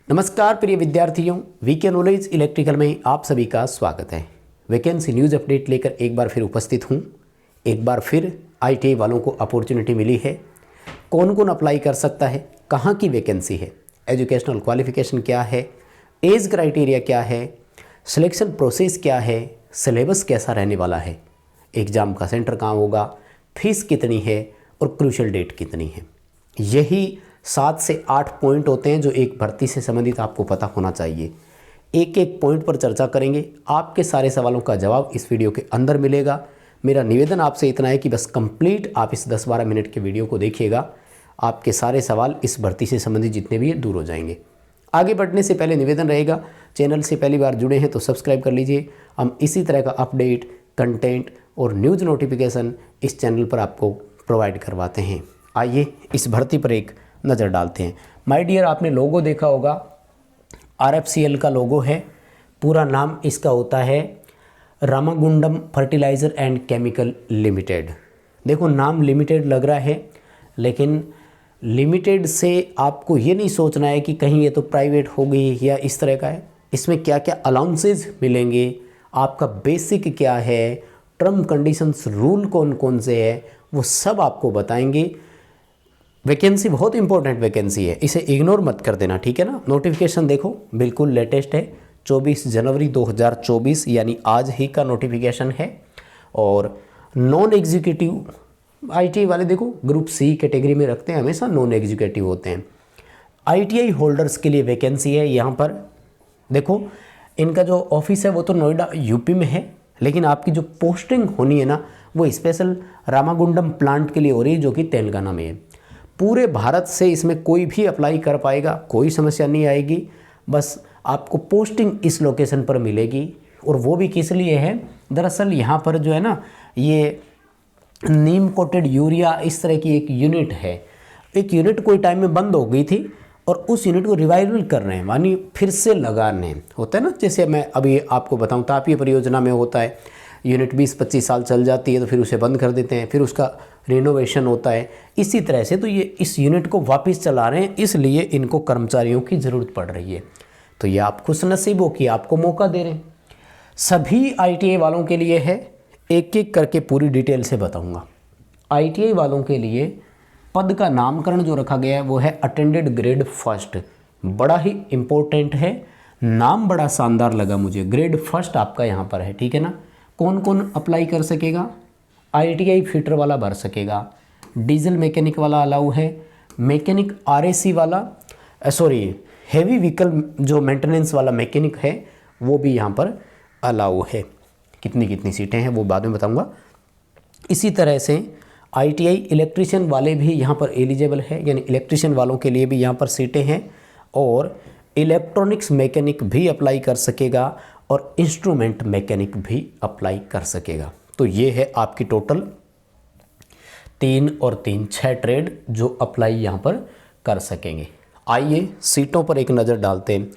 नमस्कार प्रिय विद्यार्थियों, वीके नॉलेज इलेक्ट्रिकल में आप सभी का स्वागत है। वैकेंसी न्यूज़ अपडेट लेकर एक बार फिर उपस्थित हूँ। एक बार फिर आईटीआई वालों को अपॉर्चुनिटी मिली है। कौन कौन अप्लाई कर सकता है, कहाँ की वैकेंसी है, एजुकेशनल क्वालिफिकेशन क्या है, एज क्राइटेरिया क्या है, सिलेक्शन प्रोसेस क्या है, सिलेबस कैसा रहने वाला है, एग्ज़ाम का सेंटर कहाँ होगा, फीस कितनी है और क्रूशल डेट कितनी है। यही 7 से 8 पॉइंट होते हैं जो एक भर्ती से संबंधित आपको पता होना चाहिए। एक एक पॉइंट पर चर्चा करेंगे। आपके सारे सवालों का जवाब इस वीडियो के अंदर मिलेगा। मेरा निवेदन आपसे इतना है कि बस कंप्लीट आप इस 10-12 मिनट के वीडियो को देखिएगा। आपके सारे सवाल इस भर्ती से संबंधित जितने भी हैं दूर हो जाएंगे। आगे बढ़ने से पहले निवेदन रहेगा, चैनल से पहली बार जुड़े हैं तो सब्सक्राइब कर लीजिए। हम इसी तरह का अपडेट, कंटेंट और न्यूज़ नोटिफिकेशन इस चैनल पर आपको प्रोवाइड करवाते हैं। आइए इस भर्ती पर एक नज़र डालते हैं। माय डियर, आपने लोगो देखा होगा, RFCL का लोगो है। पूरा नाम इसका होता है Ramagundam fertiliser and chemical limited. देखो नाम लिमिटेड लग रहा है, लेकिन लिमिटेड से आपको ये नहीं सोचना है कि कहीं ये तो प्राइवेट हो गई या इस तरह का है। इसमें क्या क्या अलाउंसेज मिलेंगे, आपका बेसिक क्या है, टर्म कंडीशंस, रूल कौन कौन से है, वो सब आपको बताएंगे। वैकेंसी बहुत इंपॉर्टेंट वैकेंसी है, इसे इग्नोर मत कर देना, ठीक है ना। नोटिफिकेशन देखो बिल्कुल लेटेस्ट है, 24 जनवरी 2024 यानी आज ही का नोटिफिकेशन है। और नॉन एग्जीक्यूटिव आईटीआई वाले देखो ग्रुप सी कैटेगरी में रखते हैं, हमेशा नॉन एग्जीक्यूटिव होते हैं। आईटीआई होल्डर्स के लिए वैकेंसी है। यहाँ पर देखो इनका जो ऑफिस है वो तो नोएडा यूपी में है, लेकिन आपकी जो पोस्टिंग होनी है ना वो स्पेशल रामागुंडम प्लांट के लिए हो रही है जो कि तेलंगाना में है। पूरे भारत से इसमें कोई भी अप्लाई कर पाएगा, कोई समस्या नहीं आएगी। बस आपको पोस्टिंग इस लोकेशन पर मिलेगी। और वो भी किस लिए है, दरअसल यहाँ पर जो है ना ये नीम कोटेड यूरिया इस तरह की एक यूनिट है। एक यूनिट कोई टाइम में बंद हो गई थी और उस यूनिट को रिवाइवल कर रहे हैं, मानी फिर से लगाने होता है ना। जैसे मैं अभी आपको बताऊँ, तापीय परियोजना में होता है, यूनिट 20-25 साल चल जाती है तो फिर उसे बंद कर देते हैं, फिर उसका रिनोवेशन होता है। इसी तरह से तो ये इस यूनिट को वापस चला रहे हैं, इसलिए इनको कर्मचारियों की ज़रूरत पड़ रही है। तो ये आप खुशनसीब हो कि आपको मौका दे रहे हैं। सभी आईटीआई वालों के लिए है, एक एक करके पूरी डिटेल से बताऊंगा। आईटीआई वालों के लिए पद का नामकरण जो रखा गया है वो है अटेंडेड ग्रेड फर्स्ट। बड़ा ही इम्पोर्टेंट है, नाम बड़ा शानदार लगा मुझे। ग्रेड फर्स्ट आपका यहाँ पर है, ठीक है ना। कौन कौन अप्लाई कर सकेगा, आईटीआई फिटर वाला भर सकेगा, डीजल मैकेनिक वाला अलाउ है, मैकेनिक आरएसी वाला, हैवी व्हीकल जो मेंटेनेंस वाला मैकेनिक है वो भी यहाँ पर अलाउ है। कितनी कितनी सीटें हैं वो बाद में बताऊंगा। इसी तरह से आईटीआई इलेक्ट्रीशियन वाले भी यहाँ पर एलिजिबल है, यानी इलेक्ट्रीशियन वालों के लिए भी यहाँ पर सीटें हैं। और इलेक्ट्रॉनिक्स मैकेनिक भी अप्लाई कर सकेगा और इंस्ट्रूमेंट मैकेनिक भी अप्लाई कर सकेगा। तो ये है आपकी टोटल 3 और 3 6 ट्रेड जो अप्लाई यहाँ पर कर सकेंगे। आइए सीटों पर एक नज़र डालते हैं।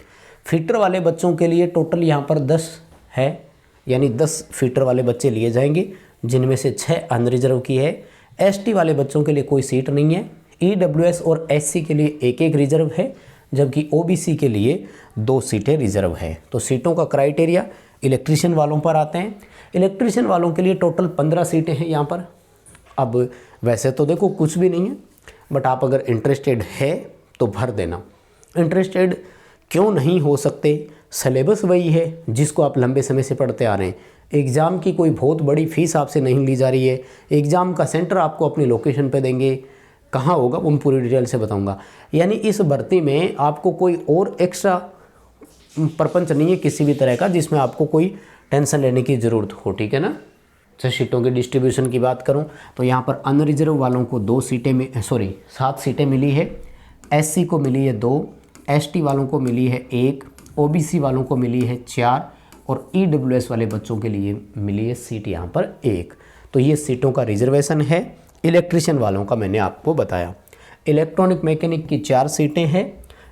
फिटर वाले बच्चों के लिए टोटल यहाँ पर 10 है, यानी 10 फिटर वाले बच्चे लिए जाएंगे, जिनमें से 6 अनरिजर्व की है। एसटी वाले बच्चों के लिए कोई सीट नहीं है। ईडब्ल्यूएस और एससी के लिए एक एक रिजर्व है, जबकि ओबीसी के लिए 2 सीटें रिजर्व है। तो सीटों का क्राइटेरिया इलेक्ट्रीशियन वालों पर आते हैं। इलेक्ट्रीशियन वालों के लिए टोटल 15 सीटें हैं यहाँ पर। अब वैसे तो देखो कुछ भी नहीं है, बट आप अगर इंटरेस्टेड है तो भर देना। इंटरेस्टेड क्यों नहीं हो सकते, सिलेबस वही है जिसको आप लंबे समय से पढ़ते आ रहे हैं। एग्ज़ाम की कोई बहुत बड़ी फ़ीस आपसे नहीं ली जा रही है। एग्ज़ाम का सेंटर आपको अपनी लोकेशन पे देंगे, कहाँ होगा वो पूरी डिटेल से बताऊंगा। यानी इस भर्ती में आपको कोई और एक्स्ट्रा प्रपंच नहीं है किसी भी तरह का, जिसमें आपको कोई टेंशन लेने की ज़रूरत हो, ठीक है ना। जैसे सीटों के डिस्ट्रीब्यूशन की बात करूं तो यहाँ पर अनरिजर्व वालों को 7 सीटें मिली है। एससी को मिली है 2, एसटी वालों को मिली है 1, ओबीसी वालों को मिली है 4 और ईडब्ल्यूएस वाले बच्चों के लिए मिली है सीट यहाँ पर 1। तो ये सीटों का रिजर्वेशन है। इलेक्ट्रीशियन वालों का मैंने आपको बताया। इलेक्ट्रॉनिक मैकेनिक की 4 सीटें हैं,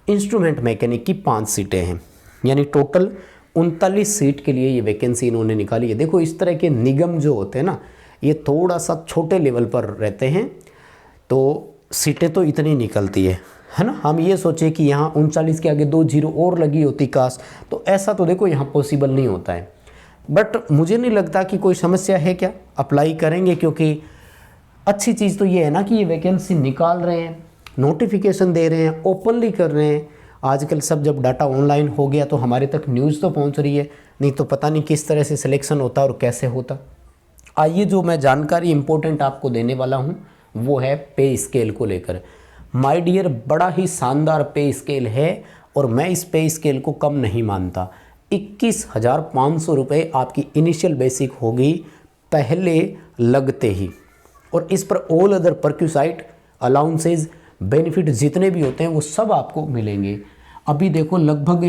इंस्ट्रूमेंट मैकेनिक की 5 सीटें हैं, यानी टोटल 39 सीट के लिए ये वैकेंसी इन्होंने निकाली है। देखो इस तरह के निगम जो होते हैं ना, ये थोड़ा सा छोटे लेवल पर रहते हैं, तो सीटें तो इतनी निकलती है, है ना। हम ये सोचे कि यहाँ 39 के आगे 2 जीरो और लगी होती काश, तो ऐसा तो देखो यहाँ पॉसिबल नहीं होता है। बट मुझे नहीं लगता कि कोई समस्या है क्या, अप्लाई करेंगे, क्योंकि अच्छी चीज़ तो ये है ना कि ये वैकेंसी निकाल रहे हैं, नोटिफिकेशन दे रहे हैं, ओपनली कर रहे हैं। आजकल सब जब डाटा ऑनलाइन हो गया तो हमारे तक न्यूज़ तो पहुंच रही है, नहीं तो पता नहीं किस तरह से सिलेक्शन होता और कैसे होता। आइए जो मैं जानकारी इम्पोर्टेंट आपको देने वाला हूं वो है पे स्केल को लेकर। माय डियर, बड़ा ही शानदार पे स्केल है और मैं इस पे स्केल को कम नहीं मानता। 21,500 रुपये आपकी इनिशियल बेसिक होगी पहले लगते ही, और इस पर ऑल अदर परक्यूसाइट अलाउंसेज बेनिफिट जितने भी होते हैं वो सब आपको मिलेंगे। अभी देखो लगभग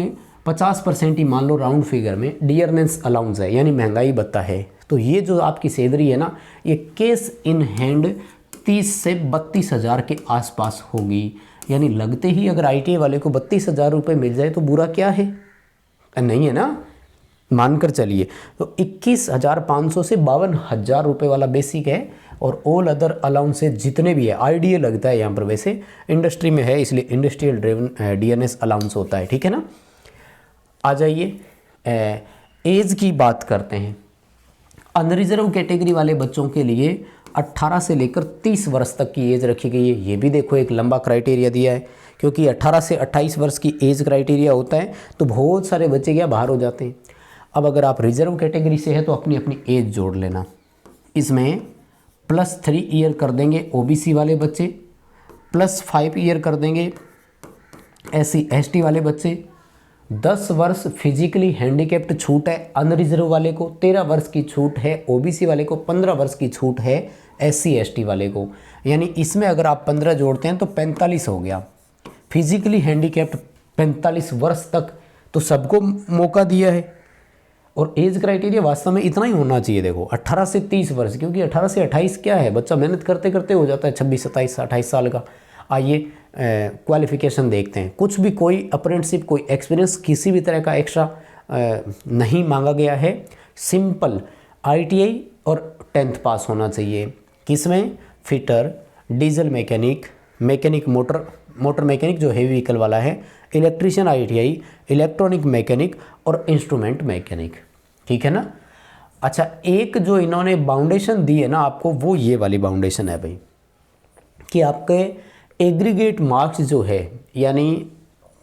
50% ही मान लो राउंड फिगर में डियरनेस अलाउंस है, यानी महंगाई भत्ता है। तो ये जो आपकी सैलरी है ना, ये कैश इन हैंड 30 से 32,000 के आसपास होगी। यानी लगते ही अगर ITA वाले को 32,000 रुपये मिल जाए तो बुरा क्या है, नहीं है ना, मानकर चलिए। तो 21,500 से 52,000 रुपये वाला बेसिक है, और ऑल अदर अलाउंसेज जितने भी है, IDA लगता है यहाँ पर, वैसे इंडस्ट्री में है इसलिए इंडस्ट्रियल ड्रिवन DNS अलाउंस होता है, ठीक है ना। आ जाइए एज की बात करते हैं। अनरिजर्व कैटेगरी वाले बच्चों के लिए 18 से लेकर 30 वर्ष तक की एज रखी गई है। ये भी देखो एक लंबा क्राइटेरिया दिया है, क्योंकि 18 से 28 वर्ष की एज क्राइटेरिया होता है तो बहुत सारे बच्चे क्या बाहर हो जाते हैं। अब अगर आप रिजर्व कैटेगरी से है तो अपनी अपनी एज जोड़ लेना। इसमें +3 ईयर कर देंगे OBC वाले बच्चे, +5 ईयर कर देंगे SC ST वाले बच्चे, 10 वर्ष फिजिकली हैंडीकैप्ड छूट है अनरिजर्व वाले को, 13 वर्ष की छूट है OBC वाले को, 15 वर्ष की छूट है SC ST वाले को। यानी इसमें अगर आप 15 जोड़ते हैं तो 45 हो गया। फिजिकली हैंडीकैप्ड 45 वर्ष तक तो सबको मौका दिया है, और एज क्राइटेरिया वास्तव में इतना ही होना चाहिए। देखो 18 से 30 वर्ष, क्योंकि 18 से 28 क्या है, बच्चा मेहनत करते करते हो जाता है 26, 27, 28 साल का। आइए क्वालिफिकेशन देखते हैं। कुछ भी कोई अप्रेंटिसशिप, कोई एक्सपीरियंस, किसी भी तरह का एक्स्ट्रा नहीं मांगा गया है। सिंपल ITI और 10th पास होना चाहिए। किसमें, fitter, diesel mechanic, mechanic motor mechanic जो हेवी व्हीकल वाला है, इलेक्ट्रीशियन ITI, इलेक्ट्रॉनिक मैकेनिक और इंस्ट्रूमेंट मैकेनिक, ठीक है ना। अच्छा, एक जो इन्होंने बाउंडेशन दी है ना आपको, वो ये वाली बाउंडेशन है भाई, कि आपके एग्रीगेट मार्क्स जो है, यानी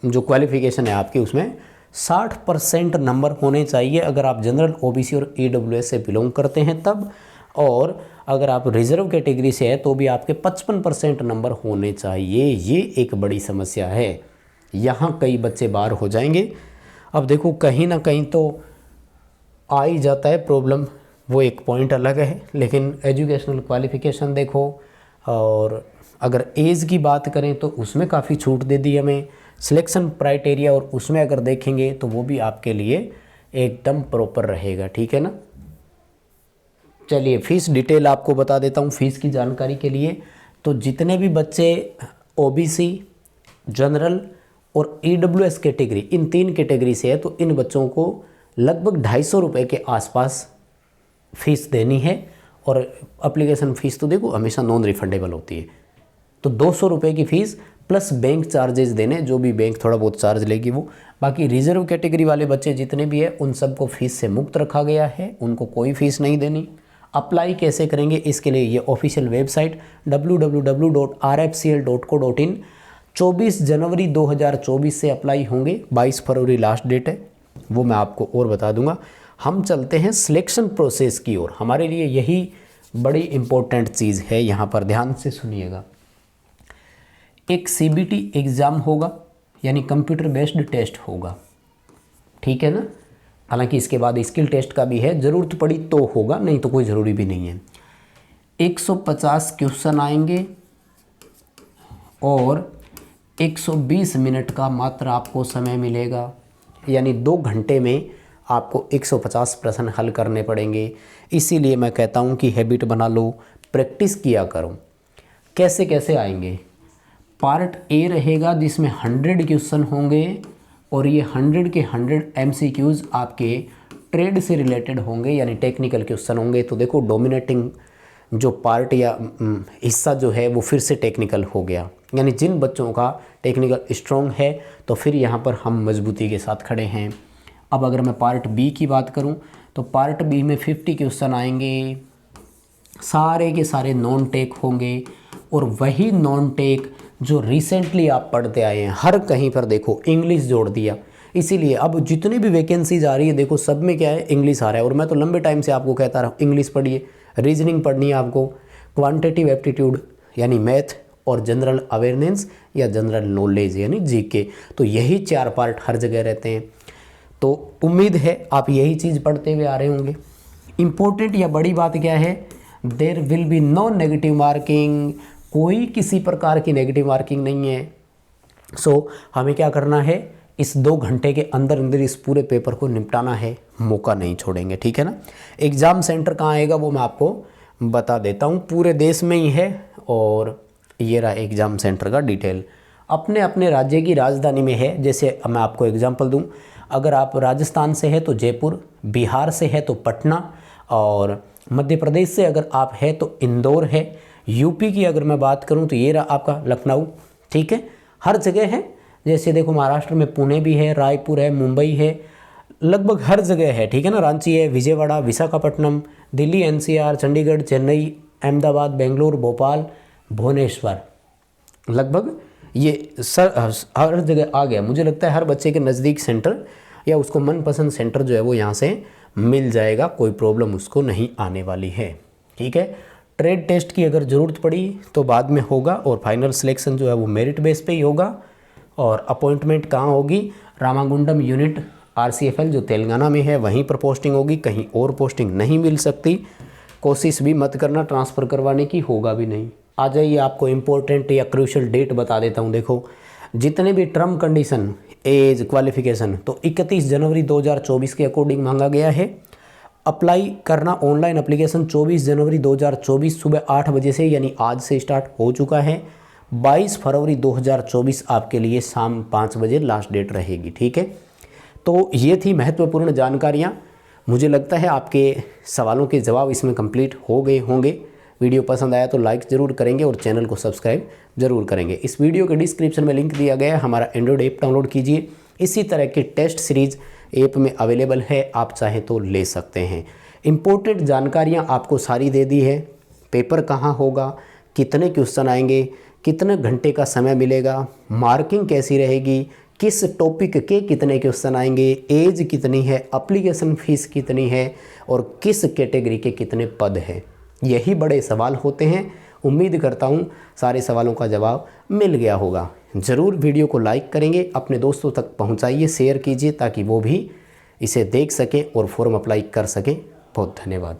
जो क्वालिफिकेशन है आपकी, उसमें 60% नंबर होने चाहिए अगर आप जनरल OBC और EWS से बिलोंग करते हैं तब, और अगर आप रिजर्व कैटेगरी से है तो भी आपके 55% नंबर होने चाहिए। ये एक बड़ी समस्या है, यहाँ कई बच्चे बाहर हो जाएंगे। अब देखो कहीं ना कहीं तो आ ही जाता है प्रॉब्लम, वो एक पॉइंट अलग है, लेकिन एजुकेशनल क्वालिफिकेशन देखो, और अगर एज की बात करें तो उसमें काफ़ी छूट दे दी हमें। सिलेक्शन क्राइटेरिया और उसमें अगर देखेंगे तो वो भी आपके लिए एकदम प्रॉपर रहेगा, ठीक है ना। चलिए फीस डिटेल आपको बता देता हूँ फीस की जानकारी के लिए। तो जितने भी बच्चे OBC, जनरल और EWS कैटेगरी, इन 3 कैटेगरी से है, तो इन बच्चों को लगभग 250 रुपये के आसपास फ़ीस देनी है। और एप्लीकेशन फ़ीस तो देखो हमेशा नॉन रिफंडेबल होती है, तो 200 रुपये की फ़ीस प्लस बैंक चार्जेस देने, जो भी बैंक थोड़ा बहुत चार्ज लेगी वो। बाकी रिजर्व कैटेगरी वाले बच्चे जितने भी हैं उन सबको फ़ीस से मुक्त रखा गया है, उनको कोई फ़ीस नहीं देनी। अप्लाई कैसे करेंगे, इसके लिए ये ऑफिशियल वेबसाइट www.rfcl.co.in 24 जनवरी 2024 से अप्लाई होंगे, 22 फरवरी लास्ट डेट है, वो मैं आपको और बता दूंगा। हम चलते हैं सिलेक्शन प्रोसेस की ओर। हमारे लिए यही बड़ी इम्पोर्टेंट चीज़ है, यहाँ पर ध्यान से सुनिएगा। एक CBT एग्ज़ाम होगा, यानी कंप्यूटर बेस्ड टेस्ट होगा, ठीक है ना। हालांकि इसके बाद स्किल टेस्ट का भी है, ज़रूरत पड़ी तो होगा, नहीं तो कोई ज़रूरी भी नहीं है। 150 क्वेश्चन आएंगे और 120 मिनट का मात्र आपको समय मिलेगा, यानी 2 घंटे में आपको 150 प्रश्न हल करने पड़ेंगे। इसीलिए मैं कहता हूँ कि हैबिट बना लो, प्रैक्टिस किया करो। कैसे कैसे आएंगे, पार्ट A रहेगा जिसमें 100 क्वेश्चन होंगे, और ये 100 के 100 MCQs आपके ट्रेड से रिलेटेड होंगे, यानी टेक्निकल क्वेश्चन होंगे। तो देखो डोमिनेटिंग जो पार्ट या हिस्सा जो है वो फिर से टेक्निकल हो गया, यानी जिन बच्चों का टेक्निकल स्ट्रॉन्ग है तो फिर यहाँ पर हम मजबूती के साथ खड़े हैं। अब अगर मैं पार्ट बी की बात करूँ तो पार्ट बी में 50 क्वेश्चन आएंगे, सारे के सारे नॉन टेक होंगे और वही नॉन टेक जो रिसेंटली आप पढ़ते आए हैं। हर कहीं पर देखो इंग्लिश जोड़ दिया, इसीलिए अब जितनी भी वैकेंसीज आ रही है देखो सब में क्या है, इंग्लिश आ रहा है। और मैं तो लंबे टाइम से आपको कहता रहा इंग्लिश पढ़िए, रीजनिंग पढ़नी है आपको, क्वांटिटेटिव एप्टीट्यूड यानी मैथ और जनरल अवेयरनेस या जनरल नॉलेज यानी जीके। तो यही 4 पार्ट हर जगह रहते हैं। तो उम्मीद है आप यही चीज़ पढ़ते हुए आ रहे होंगे। इम्पोर्टेंट या बड़ी बात क्या है, there will be no negative marking, कोई किसी प्रकार की नेगेटिव मार्किंग नहीं है। सो हमें क्या करना है, इस 2 घंटे के अंदर अंदर इस पूरे पेपर को निपटाना है, मौका नहीं छोड़ेंगे, ठीक है ना। एग्ज़ाम सेंटर कहाँ आएगा वो मैं आपको बता देता हूँ, पूरे देश में ही है। और ये रहा एग्ज़ाम सेंटर का डिटेल, अपने अपने राज्य की राजधानी में है। जैसे मैं आपको एग्जांपल दूँ, अगर आप राजस्थान से है तो जयपुर, बिहार से है तो पटना, और मध्य प्रदेश से अगर आप है तो इंदौर है, यूपी की अगर मैं बात करूं तो ये रहा आपका लखनऊ, ठीक है। हर जगह है, जैसे देखो महाराष्ट्र में पुणे भी है, रायपुर है, मुंबई है, लगभग हर जगह है, ठीक है ना। रांची है, विजयवाड़ा, विशाखापट्टनम, दिल्ली एनसीआर, चंडीगढ़, चेन्नई, अहमदाबाद, बेंगलुरु, भोपाल, भुवनेश्वर, लगभग ये हर जगह आ गया। मुझे लगता है हर बच्चे के नज़दीक सेंटर या उसको मनपसंद सेंटर जो है वो यहाँ से मिल जाएगा, कोई प्रॉब्लम उसको नहीं आने वाली है, ठीक है। ट्रेड टेस्ट की अगर ज़रूरत पड़ी तो बाद में होगा, और फाइनल सिलेक्शन जो है वो मेरिट बेस पे ही होगा। और अपॉइंटमेंट कहाँ होगी, रामागुंडम यूनिट RCFL जो तेलंगाना में है वहीं पर पोस्टिंग होगी, कहीं और पोस्टिंग नहीं मिल सकती। कोशिश भी मत करना ट्रांसफ़र करवाने की, होगा भी नहीं। आ जाइए आपको इम्पोर्टेंट या क्रूशल डेट बता देता हूँ। देखो जितने भी टर्म कंडीशन, एज, क्वालिफिकेशन तो 31 जनवरी 2024 के अकॉर्डिंग मांगा गया है। अप्लाई करना ऑनलाइन एप्लीकेशन 24 जनवरी 2024 सुबह 8 बजे से यानी आज से स्टार्ट हो चुका है। 22 फरवरी 2024 आपके लिए शाम 5 बजे लास्ट डेट रहेगी, ठीक है। तो ये थी महत्वपूर्ण जानकारियाँ। मुझे लगता है आपके सवालों के जवाब इसमें कंप्लीट हो गए होंगे। वीडियो पसंद आया तो लाइक ज़रूर करेंगे और चैनल को सब्सक्राइब ज़रूर करेंगे। इस वीडियो के डिस्क्रिप्शन में लिंक दिया गया है, हमारा एंड्रॉयड ऐप डाउनलोड कीजिए। इसी तरह की टेस्ट सीरीज़ ऐप में अवेलेबल है, आप चाहे तो ले सकते हैं। इम्पोर्टेंट जानकारियाँ आपको सारी दे दी है, पेपर कहाँ होगा, कितने क्वेश्चन आएंगे, कितने घंटे का समय मिलेगा, मार्किंग कैसी रहेगी, किस टॉपिक के कितने क्वेश्चन आएंगे, एज कितनी है, एप्लीकेशन फ़ीस कितनी है और किस कैटेगरी के कितने पद हैं। यही बड़े सवाल होते हैं। उम्मीद करता हूँ सारे सवालों का जवाब मिल गया होगा। ज़रूर वीडियो को लाइक करेंगे, अपने दोस्तों तक पहुँचाइए, शेयर कीजिए ताकि वो भी इसे देख सकें और फॉर्म अप्लाई कर सकें। बहुत धन्यवाद।